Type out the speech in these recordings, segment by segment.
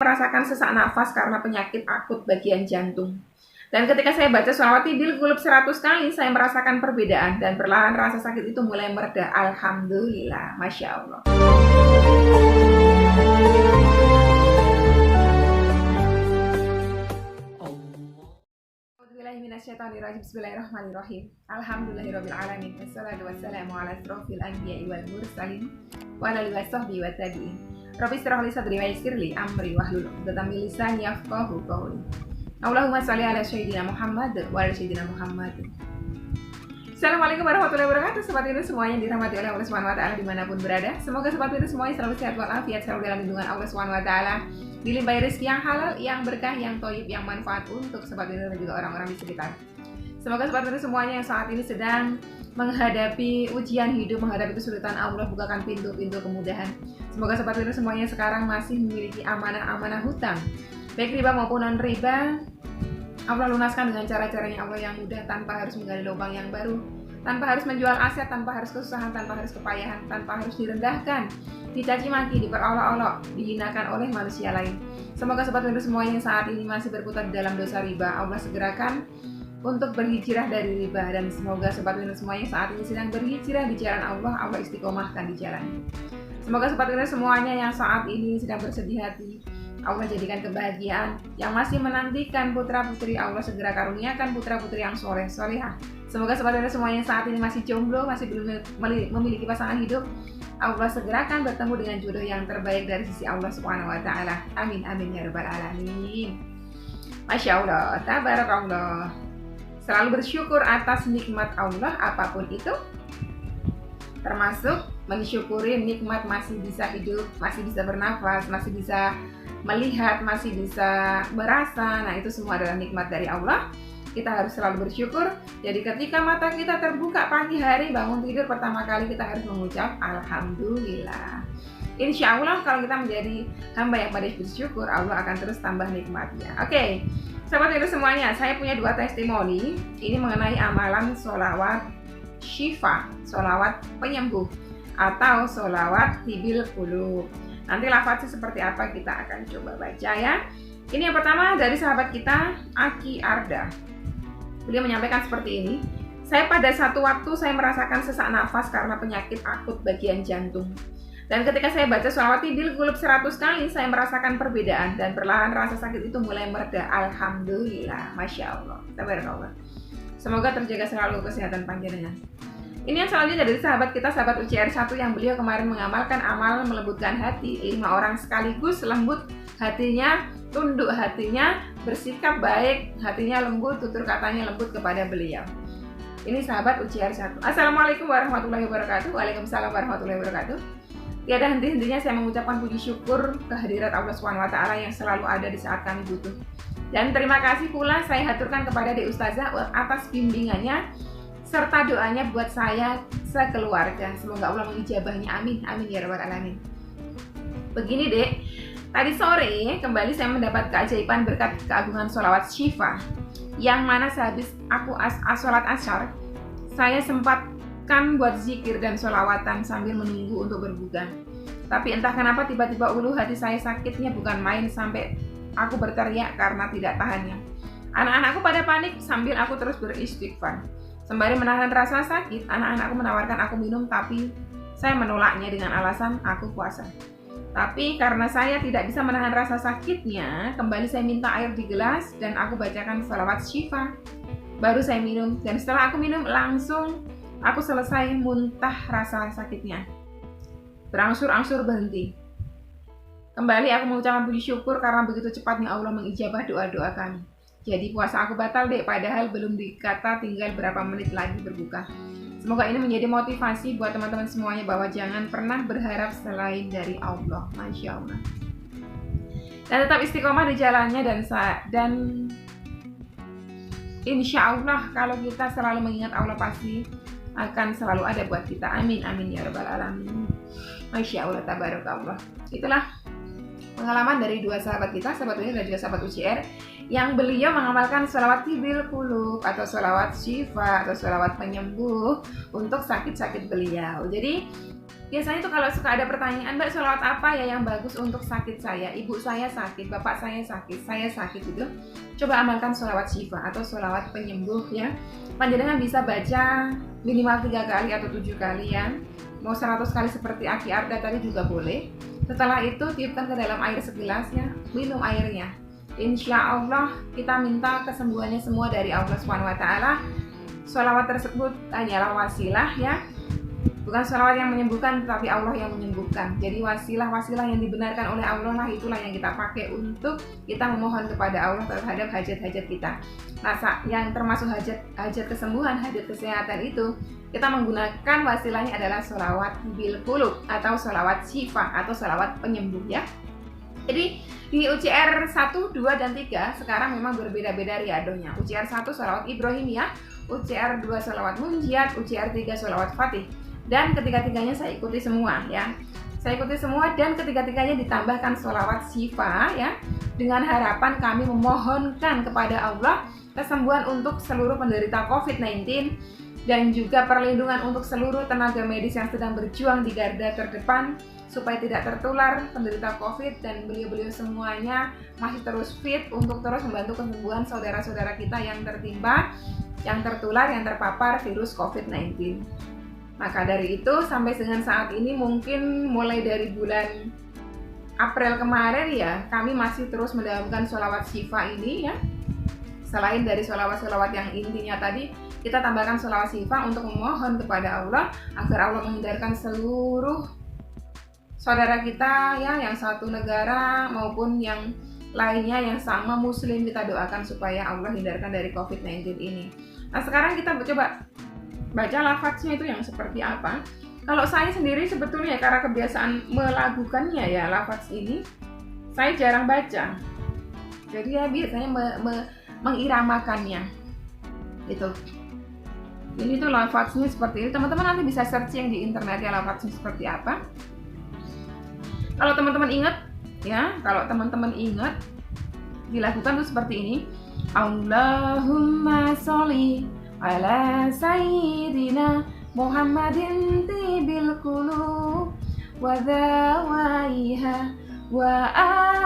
merasakan sesak nafas karena penyakit akut bagian jantung. Dan ketika saya baca sholawat Tibil Qulub 100 kali, saya merasakan perbedaan dan perlahan rasa sakit itu mulai mereda. Alhamdulillah, Masya Allah. Bismillahirrahmanirrahim. Alhamdulillahirrahmanirrahim. Wassalatu wassalamu ala asrofil anbiya'i wal mursalin wa ala alihi wa sahbihi wa tabi'in. Rabbi shrah li sadri wa yassir li amri wahlul 'uqdatam min lisani yafqahu qawli. Allahumma shalli ala sayyidina Muhammad wa ala sayyidina Muhammad. Assalamualaikum warahmatullahi wabarakatuh. Sobat Yunus semuanya dirahmati oleh Allah Subhanahu wa taala dimanapun berada. Semoga sobat Yunus semuanya selalu sehat walafiat, selalu dalam lindungan Allah Subhanahu wa taala, dilimpahi rezeki yang halal, yang berkah, yang thayyib, yang manfaat untuk sobat Yunus dan juga orang-orang di sekitar. Semoga sobat Yunus semuanya yang saat ini sedang menghadapi ujian hidup, menghadapi kesulitan, Allah bukakan pintu-pintu kemudahan. Semoga sobat Yunus semuanya sekarang masih memiliki amanah-amanah hutang, baik riba maupun non-riba, Allah lunaskan dengan cara-caranya Allah yang mudah, tanpa harus menggali lubang yang baru, tanpa harus menjual aset, tanpa harus kesusahan, tanpa harus kepayahan, tanpa harus direndahkan, dicaci maki, diperolok-olok, dihinakan oleh manusia lain. Semoga sobat Yunus semuanya yang saat ini masih berkutat dalam dosa riba, Allah segerakan untuk berhijrah dari riba, dan semoga sobat Yunus semuanya saat ini sedang berhijrah di jalan Allah, Allah istiqomahkan di jalannya. Semoga sobat Yunus semuanya yang saat ini sedang bersedih hati, Allah jadikan kebahagiaan. Yang masih menantikan putra-putri, Allah segera karuniakan putra-putri yang soleh solehah. Semoga sobat Yunus semuanya saat ini masih jomblo, masih belum memiliki pasangan hidup, Allah segerakan bertemu dengan jodoh yang terbaik dari sisi Allah Subhanahu wa taala. Amin amin ya rabbal alamin. Masya Allah, tabarakallah. Selalu bersyukur atas nikmat Allah apapun itu, termasuk mensyukuri nikmat masih bisa hidup, masih bisa bernafas, masih bisa melihat, masih bisa merasa. Nah, itu semua adalah nikmat dari Allah. Kita harus selalu bersyukur. Jadi ketika mata kita terbuka pagi hari, bangun tidur, pertama kali kita harus mengucap Alhamdulillah. Insya Allah kalau kita menjadi hamba yang pandai bersyukur, Allah akan terus tambah nikmatnya. Oke, sahabat Yunus semuanya, saya punya 2 testimoni. Ini mengenai amalan sholawat syifa, sholawat penyembuh, atau sholawat Tibil Qulub. Nanti lafaznya seperti apa kita akan coba baca ya. Ini yang pertama dari sahabat kita Aki Arda. Beliau menyampaikan seperti ini. Saya pada satu waktu saya merasakan sesak nafas karena penyakit akut bagian jantung. Dan ketika saya baca sholawat Tibil Qulub 100 kali, saya merasakan perbedaan dan perlahan rasa sakit itu mulai mereda. Alhamdulillah, Masya Allah, tabarakallah. Semoga terjaga selalu kesehatan panjenengan. Ini yang selanjutnya dari sahabat kita, sahabat UCR 1, yang beliau kemarin mengamalkan amal melembutkan hati. 5 orang sekaligus lembut hatinya, tunduk hatinya, bersikap baik, hatinya lembut, tutur katanya lembut kepada beliau. Ini sahabat UCR 1. Assalamualaikum warahmatullahi wabarakatuh. Waalaikumsalam warahmatullahi wabarakatuh. Tiada henti-hentinya saya mengucapkan puji syukur kehadirat Allah SWT yang selalu ada di saat kami butuh. Dan terima kasih pula saya haturkan kepada Dek Ustazah atas bimbingannya serta doanya buat saya sekeluarga. Semoga Allah mengijabahnya. Amin amin ya rabbal alamin. Begini Dek, tadi sore kembali saya mendapat keajaiban berkat keagungan sholawat syifa, yang mana sehabis aku sholat asyar, saya sempatkan buat zikir dan sholawatan sambil menunggu untuk berbuka. Tapi entah kenapa tiba-tiba ulu hati saya sakitnya bukan main, sampai aku berteriak karena tidak tahannya. Anak-anakku pada panik sambil aku terus beristighfar. Sembari menahan rasa sakit, anak-anakku menawarkan aku minum, tapi saya menolaknya dengan alasan aku puasa. Tapi karena saya tidak bisa menahan rasa sakitnya, kembali saya minta air di gelas dan aku bacakan sholawat syifa. Baru saya minum, dan setelah aku minum langsung aku selesai muntah rasa sakitnya. Berangsur-angsur berhenti. Kembali aku mengucapkan puji syukur karena begitu cepatnya Allah mengijabah doa-doa kami. Jadi puasa aku batal Dek, padahal belum dikata tinggal berapa menit lagi berbuka. Semoga ini menjadi motivasi buat teman-teman semuanya bahwa jangan pernah berharap selain dari Allah. Masya Allah. Dan tetap istiqomah di jalannya, dan insya Allah kalau kita selalu mengingat Allah pasti akan selalu ada buat kita. Amin amin ya rabbal alamin. Masya Allah, tabarakallah. Itulah pengalaman dari 2 sahabat kita, sahabat Unia dan juga sahabat UCR, yang beliau mengamalkan sholawat Tibil Qulub atau sholawat syifa atau sholawat penyembuh untuk sakit-sakit beliau. Jadi Biasanya tuh kalau suka ada pertanyaan, Mbak sholawat apa ya yang bagus untuk sakit saya, ibu saya sakit, bapak saya sakit gitu. Coba amalkan sholawat syifa atau sholawat penyembuh ya. Panjenengan bisa baca minimal 3 kali atau 7 kali ya. Mau 100 kali seperti Aki Arda tadi juga boleh. Setelah itu tiupkan ke dalam air segelas ya, minum airnya. Insya Allah kita minta kesembuhannya semua dari Allah SWT. Sholawat tersebut hanyalah wasilah ya. Bukan sholawat yang menyembuhkan, tetapi Allah yang menyembuhkan. Jadi wasilah-wasilah yang dibenarkan oleh Allah lah, itulah yang kita pakai untuk kita memohon kepada Allah terhadap hajat-hajat kita. Nah, yang termasuk hajat kesembuhan, hajat kesehatan itu, kita menggunakan wasilahnya adalah sholawat bil qulub atau sholawat syifa atau sholawat penyembuh ya. Jadi di UCR 1, 2, dan 3 sekarang memang berbeda-beda riadohnya. UCR 1 sholawat Ibrahimiyah, UCR 2 sholawat Munjiat, UCR 3 sholawat Fatih. Dan ketiga-tiganya saya ikuti semua ya. Saya ikuti semua dan ketiga-tiganya ditambahkan sholawat syifa ya. Dengan harapan kami memohonkan kepada Allah kesembuhan untuk seluruh penderita COVID-19 dan juga perlindungan untuk seluruh tenaga medis yang sedang berjuang di garda terdepan supaya tidak tertular penderita COVID, dan beliau-beliau semuanya masih terus fit untuk terus membantu kesembuhan saudara-saudara kita yang tertimpa, yang tertular, yang terpapar virus COVID-19. Maka dari itu sampai dengan saat ini mungkin mulai dari bulan April kemarin ya, kami masih terus mendapatkan sholawat syifa ini ya. Selain dari sholawat-sholawat yang intinya tadi, kita tambahkan sholawat syifa untuk memohon kepada Allah agar Allah menghindarkan seluruh saudara kita ya, yang satu negara maupun yang lainnya yang sama muslim, kita doakan supaya Allah hindarkan dari COVID-19 ini. Nah, sekarang kita coba baca lafadznya itu yang seperti apa. Kalau saya sendiri sebetulnya karena kebiasaan melakukannya ya lafadz ini, saya jarang baca. Jadi ya biasanya mengiramakannya gitu. Ini tuh lafadznya seperti ini. Teman-teman nanti bisa searching di internet ya lafadznya seperti apa. Kalau teman-teman ingat ya, dilakukan tuh seperti ini. Allahumma sholli ala sayyidina Muhammadin tibil qulub wa dawaiha wa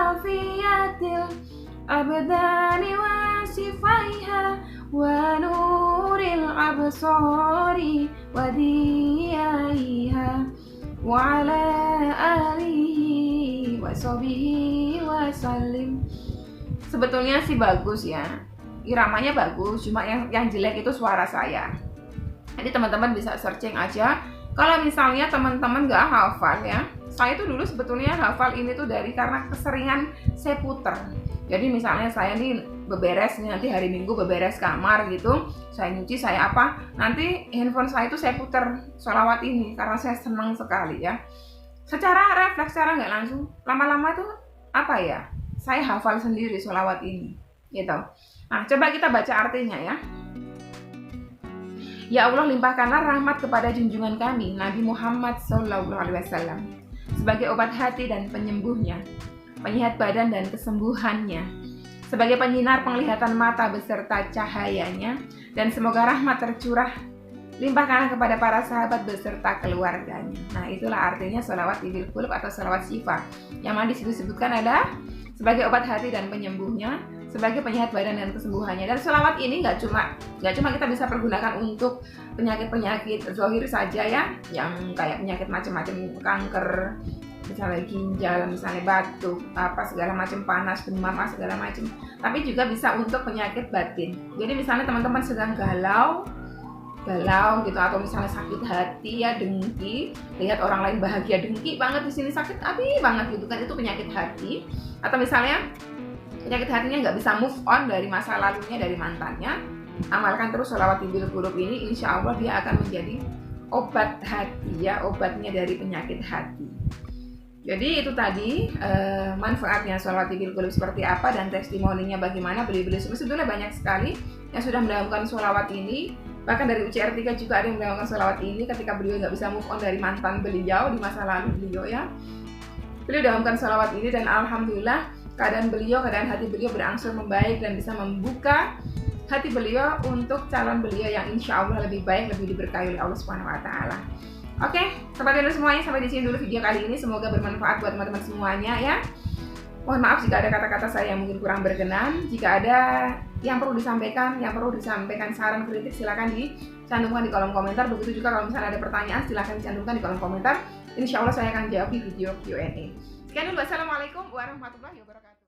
afiyatil abdani wa sifaiha wa nuril absari wa diyaiha wa ala alihi wa sahbihi wa sallim. Sebetulnya sih bagus ya, iramanya bagus, cuma yang jelek itu suara saya. Jadi teman-teman bisa searching aja. Kalau misalnya teman-teman nggak hafal ya, saya tuh dulu sebetulnya hafal ini tuh karena keseringan saya puter. Jadi misalnya saya nih beberes, nanti hari Minggu beberes kamar gitu, saya nyuci, saya apa, nanti handphone saya tuh saya puter sholawat ini karena saya senang sekali ya. Secara refleks, secara nggak langsung, lama-lama tuh apa ya, saya hafal sendiri sholawat ini gitu. Nah, coba kita baca artinya ya. Ya Allah, limpahkanlah rahmat kepada junjungan kami Nabi Muhammad SAW sebagai obat hati dan penyembuhnya, penyehat badan dan kesembuhannya, sebagai penyinar penglihatan mata beserta cahayanya, dan semoga rahmat tercurah limpahkanlah kepada para sahabat beserta keluarganya. Nah, itulah artinya sholawat bil qulub atau sholawat syifa, yang mana disebutkan adalah sebagai obat hati dan penyembuhnya, sebagai penyehat badan dan kesembuhannya. Dan sholawat ini nggak cuma kita bisa pergunakan untuk penyakit-penyakit zahir saja ya, yang kayak penyakit macam-macam, kanker, misalnya ginjal, misalnya batuk, apa segala macam, panas, demam, segala macam. Tapi juga bisa untuk penyakit batin. Jadi misalnya teman-teman sedang galau gitu, atau misalnya sakit hati ya, dengki, lihat orang lain bahagia, dengki banget, di sini sakit banget gitu kan, itu penyakit hati. Atau misalnya penyakit hatinya nggak bisa move on dari masa lalunya, dari mantannya, amalkan terus sholawat bil qulub ini, insya Allah dia akan menjadi obat hati ya, obatnya dari penyakit hati. Jadi itu tadi manfaatnya sholawat bil qulub seperti apa, dan testimoninya bagaimana. Beliau-beliau sebetulnya banyak sekali yang sudah melakukan sholawat ini. Bahkan dari UCR 3 juga ada yang melakukan sholawat ini ketika beliau nggak bisa move on dari mantan beliau di masa lalu beliau ya. Beliau melakukan sholawat ini dan alhamdulillah keadaan hati beliau berangsur membaik dan bisa membuka hati beliau untuk calon beliau yang insya Allah lebih baik, lebih diberkahi oleh Allah Subhanahu Wa Taala. Oke, Sobat Windu semuanya, sampai di sini dulu video kali ini. Semoga bermanfaat buat teman-teman semuanya ya. Mohon maaf jika ada kata-kata saya yang mungkin kurang berkenan. Jika ada yang perlu disampaikan, saran kritik, silakan dicantumkan di kolom komentar. Begitu juga kalau misalnya ada pertanyaan, silakan dicantumkan di kolom komentar. Insya Allah saya akan jawab di video Q&A. Sekian dulu, wassalamualaikum warahmatullahi wabarakatuh.